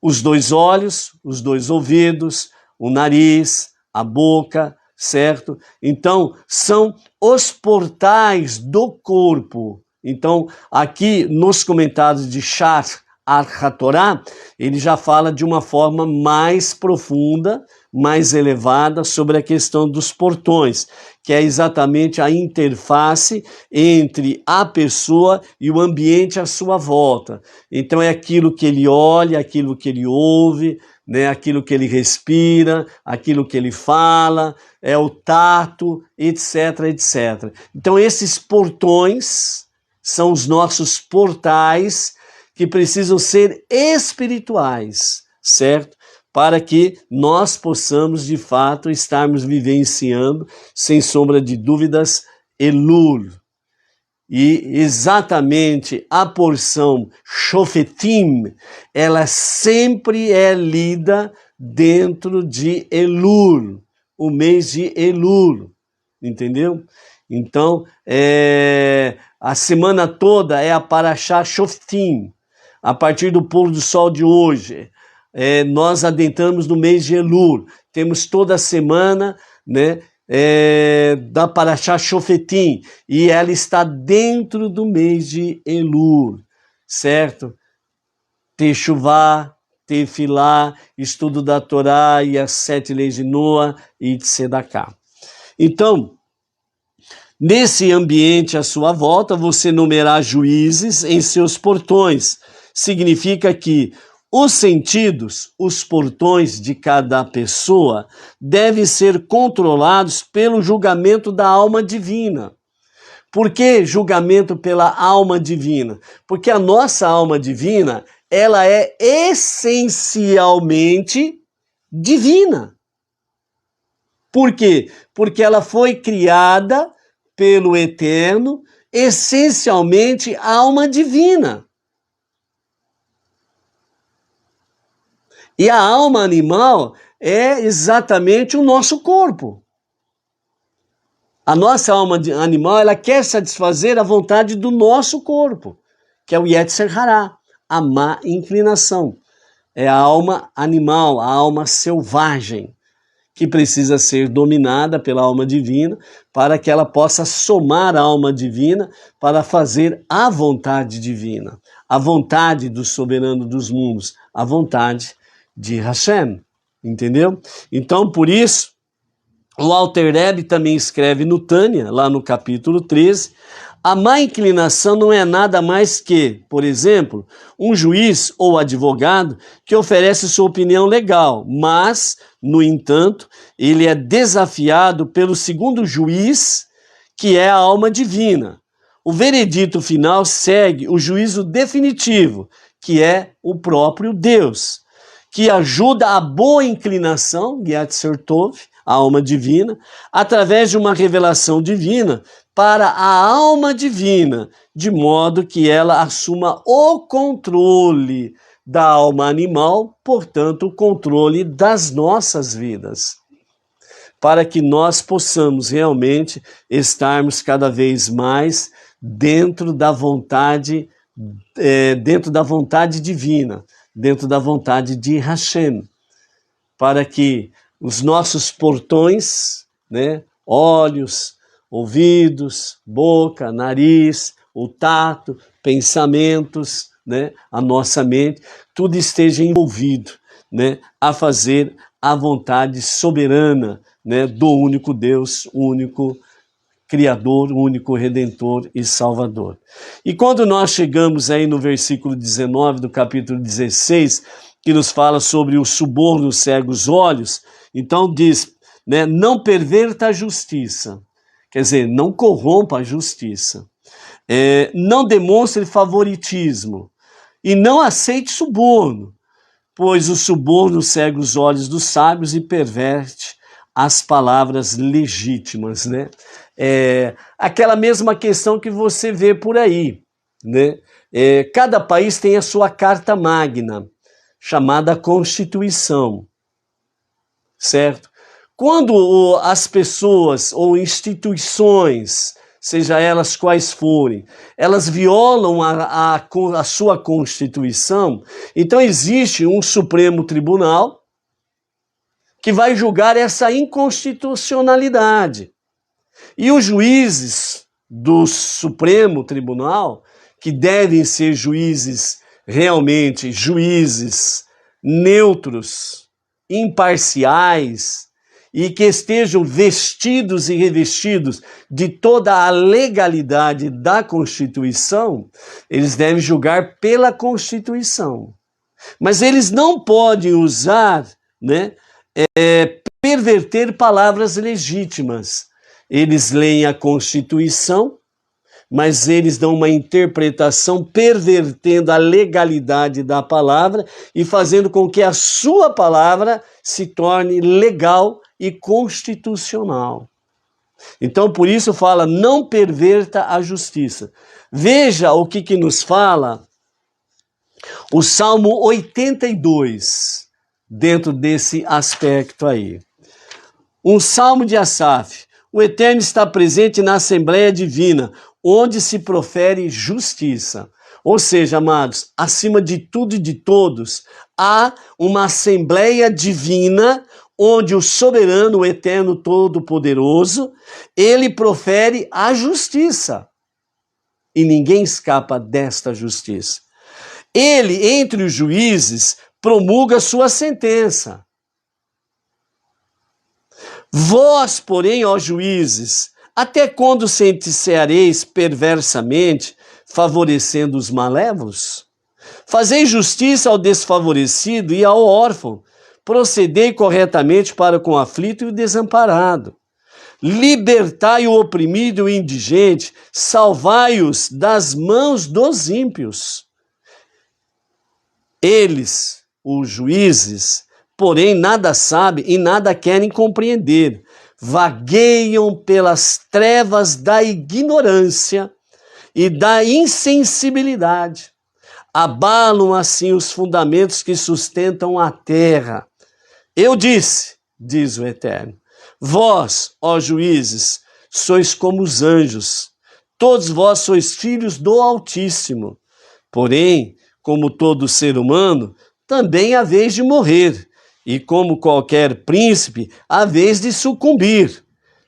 Os dois olhos, os dois ouvidos, o nariz, a boca, certo? Então, são os portais do corpo. Então, aqui nos comentários de Shach al-HaTorah, ele já fala de uma forma mais profunda, mais elevada sobre a questão dos portões, que é exatamente a interface entre a pessoa e o ambiente à sua volta. Então é aquilo que ele olha, aquilo que ele ouve, né, aquilo que ele respira, aquilo que ele fala, é o tato, etc, etc. Então esses portões são os nossos portais que precisam ser espirituais, certo? Para que nós possamos, de fato, estarmos vivenciando, sem sombra de dúvidas, Elul. E exatamente a porção Shofetim, ela sempre é lida dentro de Elul, o mês de Elul, entendeu? Então, a semana toda é a Parashá Shoftim. A partir do pôr do sol de hoje, nós adentramos no mês de Elul. Temos toda a semana, né, da Parashá Shofetim, e ela está dentro do mês de Elul, certo? Teshuvá, Tefilá, estudo da Torá e as 7 leis de Noa e de Sedaká. Então, nesse ambiente à sua volta, você numerar juízes em seus portões. Significa que os sentidos, os portões de cada pessoa, devem ser controlados pelo julgamento da alma divina. Por que julgamento pela alma divina? Porque a nossa alma divina, ela é essencialmente divina. Por quê? Porque ela foi criada pelo Eterno, essencialmente alma divina. E a alma animal é exatamente o nosso corpo. A nossa alma animal, ela quer satisfazer a vontade do nosso corpo, que é o Yetzer Hará, a má inclinação. É a alma animal, a alma selvagem, que precisa ser dominada pela alma divina para que ela possa somar a alma divina para fazer a vontade divina, a vontade do soberano dos mundos, a vontade de Hashem, entendeu? Então, por isso, o Alter Rebbe também escreve no Tânia, lá no capítulo 13, a má inclinação não é nada mais que, por exemplo, um juiz ou advogado que oferece sua opinião legal, mas, no entanto, ele é desafiado pelo segundo juiz, que é a alma divina. O veredito final segue o juízo definitivo, que é o próprio Deus, que ajuda a boa inclinação, Yetzer Tov, a alma divina, através de uma revelação divina para a alma divina, de modo que ela assuma o controle da alma animal, portanto, o controle das nossas vidas, para que nós possamos realmente estarmos cada vez mais dentro da vontade divina, dentro da vontade de Hashem, para que os nossos portões, né, olhos, ouvidos, boca, nariz, o tato, pensamentos, né, a nossa mente, tudo esteja envolvido, né, a fazer a vontade soberana, né, do único Deus, único Criador, único Redentor e Salvador. E quando nós chegamos aí no versículo 19 do capítulo 16, que nos fala sobre o suborno cega os olhos, então diz, né, não perverta a justiça, quer dizer, não corrompa a justiça, não demonstre favoritismo e não aceite suborno, pois o suborno cega os olhos dos sábios e perverte as palavras legítimas, né? Aquela mesma questão que você vê por aí, né? Cada país tem a sua carta magna, chamada Constituição, certo? Quando as pessoas ou instituições, seja elas quais forem, elas violam a sua Constituição, então existe um Supremo Tribunal que vai julgar essa inconstitucionalidade. E os juízes do Supremo Tribunal, que devem ser juízes realmente juízes neutros, imparciais e que estejam vestidos e revestidos de toda a legalidade da Constituição, eles devem julgar pela Constituição. Mas eles não podem usar, né, perverter palavras legítimas. Eles leem a Constituição, mas eles dão uma interpretação pervertendo a legalidade da palavra e fazendo com que a sua palavra se torne legal e constitucional. Então, por isso fala, não perverta a justiça. Veja o que nos fala o Salmo 82, dentro desse aspecto aí. Um Salmo de Asaf. O Eterno está presente na Assembleia Divina, onde se profere justiça. Ou seja, amados, acima de tudo e de todos, há uma Assembleia Divina, onde o soberano, o Eterno Todo-Poderoso, ele profere a justiça. E ninguém escapa desta justiça. Ele, entre os juízes, promulga sua sentença. Vós, porém, ó juízes, até quando sentenciareis perversamente, favorecendo os malévolos? Fazei justiça ao desfavorecido e ao órfão. Procedei corretamente para com o aflito e o desamparado. Libertai o oprimido e o indigente. Salvai-os das mãos dos ímpios. Eles, os juízes, porém nada sabem e nada querem compreender. Vagueiam pelas trevas da ignorância e da insensibilidade. Abalam assim os fundamentos que sustentam a terra. Eu disse, diz o Eterno, vós, ó juízes, sois como os anjos. Todos vós sois filhos do Altíssimo. Porém, como todo ser humano, também haveis de morrer, e como qualquer príncipe, haveis de sucumbir.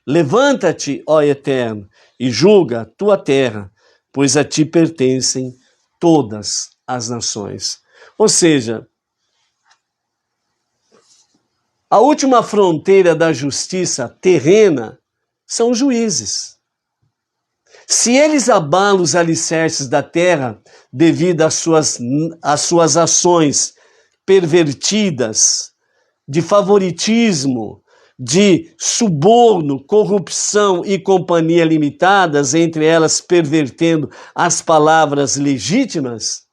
Levanta-te, ó Eterno, e julga a tua terra, pois a ti pertencem todas as nações. Ou seja, a última fronteira da justiça terrena são os juízes. Se eles abalam os alicerces da terra devido às suas ações pervertidas, de favoritismo, de suborno, corrupção e companhia limitadas, entre elas pervertendo as palavras legítimas,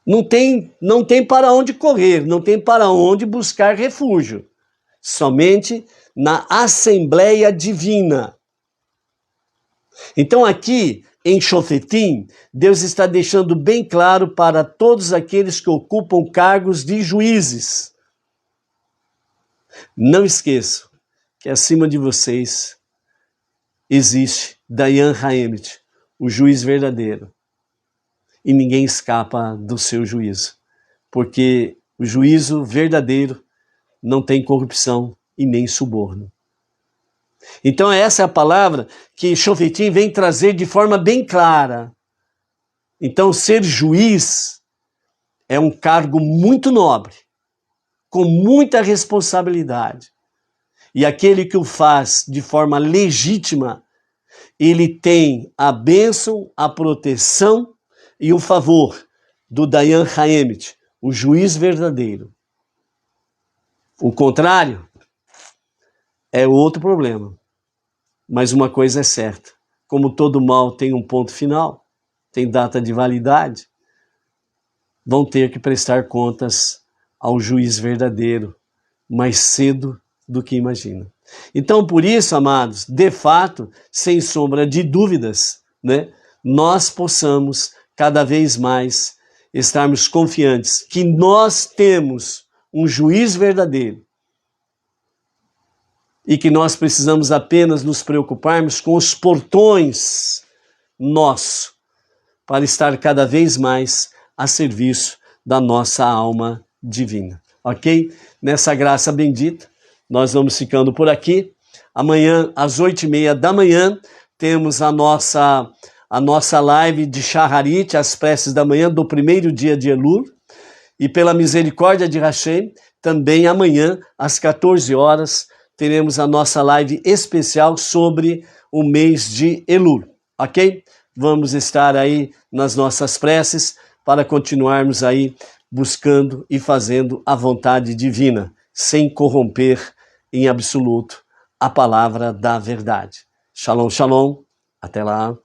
não tem para onde correr, não tem para onde buscar refúgio. Somente na Assembleia Divina. Então aqui, em Shofetim, Deus está deixando bem claro para todos aqueles que ocupam cargos de juízes. Não esqueçam que acima de vocês existe Dayan Haemet, o juiz verdadeiro. E ninguém escapa do seu juízo, porque o juízo verdadeiro não tem corrupção e nem suborno. Então essa é a palavra que Shofetim vem trazer de forma bem clara. Então ser juiz é um cargo muito nobre, com muita responsabilidade. E aquele que o faz de forma legítima, ele tem a bênção, a proteção e o favor do Dayan Haemet, o juiz verdadeiro. O contrário é outro problema. Mas uma coisa é certa, como todo mal tem um ponto final, tem data de validade, vão ter que prestar contas ao juiz verdadeiro mais cedo do que imagina. Então, por isso, amados, de fato, sem sombra de dúvidas, né, nós possamos cada vez mais estarmos confiantes que nós temos um juiz verdadeiro e que nós precisamos apenas nos preocuparmos com os portões nossos para estar cada vez mais a serviço da nossa alma divina, ok? Nessa graça bendita, nós vamos ficando por aqui. Amanhã, às 8h30 da manhã, temos a nossa live de Shaharit, as preces da manhã do primeiro dia de Elul. E pela misericórdia de Hashem, também amanhã, às 14 horas, teremos a nossa live especial sobre o mês de Elul, ok? Vamos estar aí nas nossas preces para continuarmos aí buscando e fazendo a vontade divina, sem corromper em absoluto a palavra da verdade. Shalom, shalom. Até lá.